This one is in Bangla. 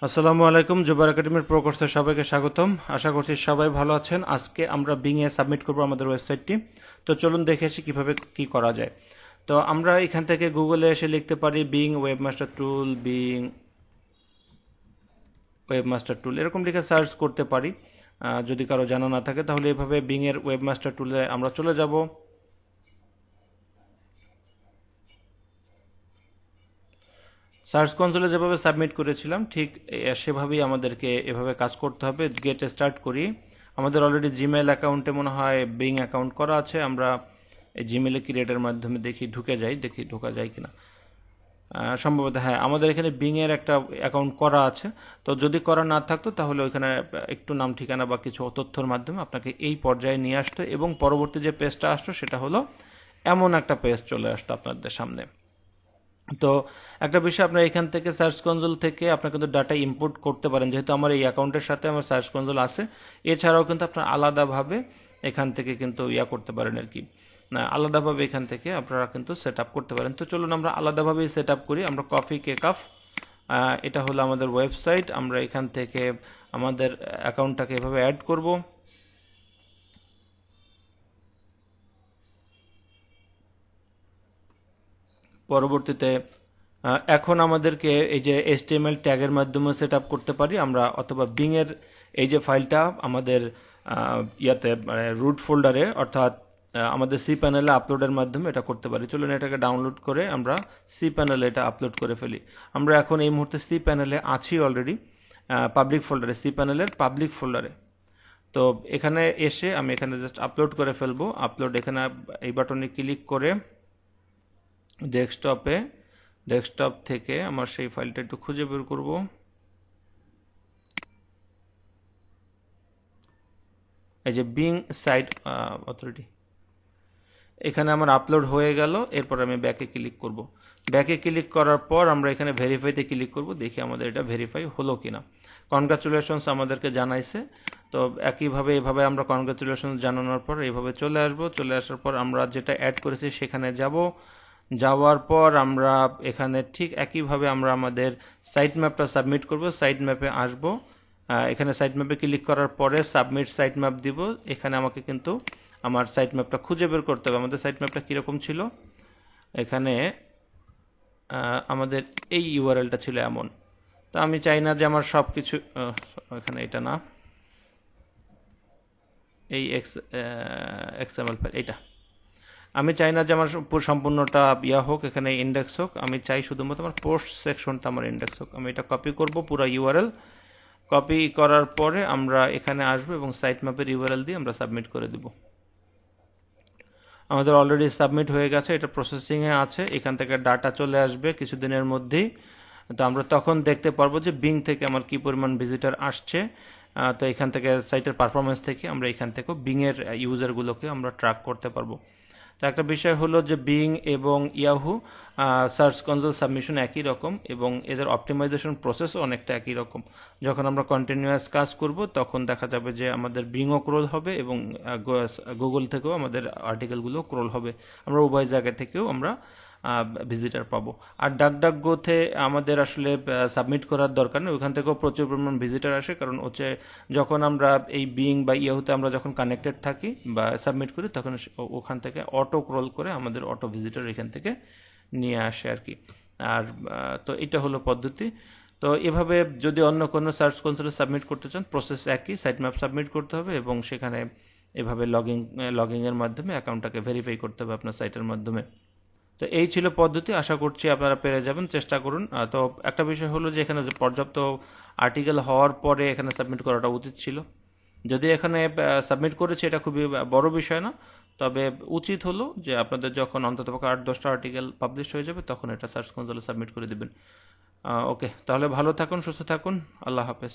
আসসালামু আলাইকুম, জুবায়ের একাডেমির প্রো কোর্সে সবাইকে স্বাগতম। আশা করছি সবাই ভালো আছেন। আজকে আমরা বিং এ সাবমিট করব আমাদের ওয়েবসাইটটি। তো চলুন দেখে আসি কিভাবে কি করা যায়। তো আমরা এখান থেকে গুগলে এসে লিখতে পারি বিং ওয়েবমাস্টার টুল, বিং ওয়েবমাস্টার টুল এরকম লিখে সার্চ করতে পারি। যদি কারো জানা না থাকে তাহলে এভাবে বিং এর ওয়েবমাস্টার টুলে আমরা চলে যাব। সার্চ কনসোলে যেভাবে সাবমিট করেছিলাম ঠিক সেভাবেই আমাদেরকে এভাবে কাজ করতে হবে। গেট স্টার্ট করি। আমাদের অলরেডি জিমেইল অ্যাকাউন্টে মনে হয় বিং অ্যাকাউন্ট করা আছে। আমরা এই জিমেইলে ক্রিয়েটের মাধ্যমে দেখি ঢোকা যায় কিনা। সম্ভবত হ্যাঁ, আমাদের এখানে বিং এর একটা অ্যাকাউন্ট করা আছে। তো যদি করা না থাকতো তাহলে ওইখানে একটু নাম ঠিকানা বা কিছু তথ্যর মাধ্যমে আপনাকে এই পর্যায়ে নিয়ে আসতো এবং পরবর্তী যে পেজটা আসতো সেটা হলো এমন একটা পেজ চলে আসতো আপনাদের সামনে। তো একটা বিষয়, আপনার এখান থেকে সার্চ কনসোল থেকে আপনার কিন্তু ডাটা ইম্পোর্ট করতে পারেন। যেহেতু আমার এই অ্যাকাউন্টের সাথে আমার সার্চ কনসোল আছে, এছাড়াও কিন্তু আপনার আলাদাভাবে এখান থেকে কিন্তু করতে পারেন আর কি। না, আলাদাভাবে এখান থেকে আপনারা কিন্তু সেট আপ করতে পারেন। তো চলুন আমরা আলাদাভাবেই সেট আপ করি। আমরা কফি কেকাফ, এটা হলো আমাদের ওয়েবসাইট। আমরা এখান থেকে আমাদের অ্যাকাউন্টটাকে এভাবে অ্যাড করব। পরবর্তীতে এখন আমাদেরকে এই যে HTML ট্যাগের মাধ্যমে সেট আপ করতে পারি আমরা, অথবা বিং এর এই যে ফাইলটা আমাদের মানে রুট ফোল্ডারে অর্থাৎ আমাদের সি প্যানেলে আপলোডের মাধ্যমে এটা করতে পারি। চলুন এটাকে ডাউনলোড করে আমরা সি প্যানেলে এটা আপলোড করে ফেলি। আমরা এখন এই মুহূর্তে সি প্যানেলে আছি অলরেডি, পাবলিক ফোল্ডারে, সি প্যানেলের পাবলিক ফোল্ডারে। তো এখানে এসে আমি এখানে জাস্ট আপলোড করে ফেলবো। আপলোড, এখানে এই বাটনে ক্লিক করে ডেস্কটপ থেকে আমার সেই ফাইলটা একটু খুঁজে বের করব। এই যে বিং সাইট অথরিটি, এখানে আমার আপলোড হয়ে গেল। এরপর আমি ব্যাকে ক্লিক করব। ব্যাকে ক্লিক করার পর আমরা এখানে ভেরিফাইতে ক্লিক করব, দেখি আমাদের এটা ভেরিফাই হলো কিনা। কনগ্রাচুলেশনস আমাদেরকে জানাইছে। তো একইভাবে এভাবে আমরা কনগ্রাচুলেশন জানানোর পর এইভাবে চলে আসব। চলে আসার পর আমরা যেটা অ্যাড করেছি সেখানে যাওয়ার পর আমরা এখানে ঠিক একইভাবে আমরা আমাদের সাইট ম্যাপটা সাবমিট করব। সাইট ম্যাপে আসব। এখানে সাইট ম্যাপে ক্লিক করার পরে সাবমিট সাইট ম্যাপ দিব। এখানে আমাকে কিন্তু আমার সাইট ম্যাপটা খুঁজে বের করতে হবে। আমাদের সাইট ম্যাপটা কীরকম ছিল, এখানে আমাদের এই ইউআরএলটা ছিল এমন। তো আমি চাই না যে আমার সব কিছু, এখানে এটা না, এই এক্সএমএল ফাইল এটা আমি চাই না যে আমার সম্পূর্ণটা হোক, এখানে ইন্ডেক্স হোক। আমি চাই শুধুমাত্র আমার পোস্ট সেকশনটা আমার ইন্ডেক্স হোক। আমি এটা কপি করব, পুরো ইউআরএল কপি করার পরে আমরা এখানে আসবো এবং সাইট ম্যাপের ইউআরএল দিয়ে আমরা সাবমিট করে দেব। আমাদের অলরেডি সাবমিট হয়ে গেছে, এটা প্রসেসিংয়ে আছে। এখান থেকে ডাটা চলে আসবে কিছুদিনের মধ্যেই। তো আমরা তখন দেখতে পারবো যে বিং থেকে আমার কি পরিমাণ ভিজিটর আসছে। তো এখান থেকে সাইটের পারফরমেন্স থেকে আমরা এখান থেকেও বিং এর ইউজারগুলোকে আমরা ট্র্যাক করতে পারবো। তো একটা বিষয় হলো যে বিং এবং ইয়াহু সার্চ কনসোল সাবমিশন একই রকম এবং এদের অপটিমাইজেশন প্রসেসও অনেকটা একই রকম। যখন আমরা কন্টিনিউয়াস কাজ করব তখন দেখা যাবে যে আমাদের বিংও ক্রোল হবে এবং গুগল থেকেও আমাদের আর্টিকেলগুলো ক্রোল হবে। আমরা উভয় জায়গা থেকেও আমরা ভিজিটার পাবো। আর ডাকডাকগোতে আমাদের আসলে সাবমিট করার দরকার নেই, ওখান থেকেও প্রচুর পরিমাণ ভিজিটার আসে। কারণ হচ্ছে যখন আমরা এই বিং বা ইয়াহুতে আমরা যখন কানেক্টেড থাকি বা সাবমিট করি তখন ওখান থেকে অটো ক্রল করে আমাদের অটো ভিজিটার এখান থেকে নিয়ে আসে আর কি। আর তো এটা হলো পদ্ধতি। তো এভাবে যদি অন্য কোনো সার্চ কনসোলে সাবমিট করতে চান প্রসেস একই, সাইট ম্যাপ সাবমিট করতে হবে এবং সেখানে এভাবে লগিংয়ের মাধ্যমে অ্যাকাউন্টটাকে ভেরিফাই করতে হবে আপনার সাইটের মাধ্যমে। তো এই ছিল পদ্ধতি, আশা করছি আপনারা পেরে যাবেন, চেষ্টা করুন। তো একটা বিষয় হলো যে এখানে যে পর্যাপ্ত আর্টিকেল হওয়ার পরে এখানে সাবমিট করাটা উচিত ছিল। যদি এখানে সাবমিট করেছে এটা খুবই বড় বিষয় না, তবে উচিত হলো যে আপনাদের যখন অন্ততপক্ষে 8-10টা আর্টিকেল পাবলিশ হয়ে যাবে তখন এটা সার্চ কনসোলে সাবমিট করে দেবেন। ওকে, তাহলে ভালো থাকুন, সুস্থ থাকুন, আল্লাহ হাফেজ।